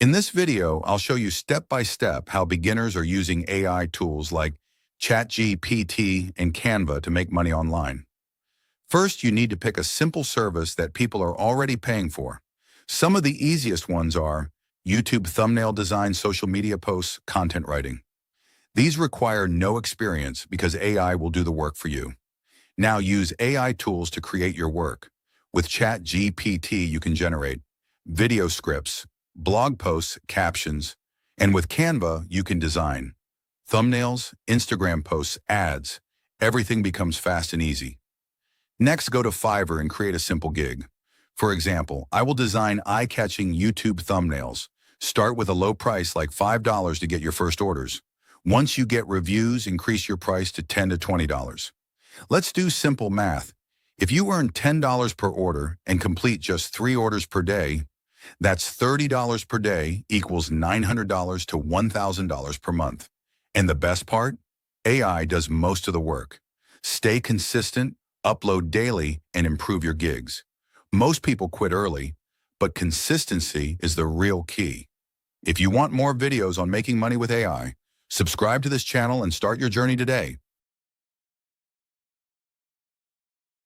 In this video, I'll show you step by step how beginners are using AI tools like ChatGPT and Canva to make money online. First, you need to pick a simple service that people are already paying for. Some of the easiest ones are YouTube thumbnail design, social media posts, content writing. These require no experience because AI will do the work for you. Now use AI tools to create your work. With ChatGPT, you can generate video scripts, blog posts, captions, and with Canva, you can design thumbnails, Instagram posts, ads. Everything becomes fast and easy. Next, go to Fiverr and create a simple gig. For example, I will design eye-catching YouTube thumbnails. Start with a low price like $5 to get your first orders. Once you get reviews, increase your price to $10 to $20. Let's do simple math. If you earn $10 per order and complete just 3 orders per day, that's $30 per day equals $900 to $1,000 per month. And the best part? AI does most of the work. Stay consistent, upload daily, and improve your gigs. Most people quit early, but consistency is the real key. If you want more videos on making money with AI, subscribe to this channel and start your journey today.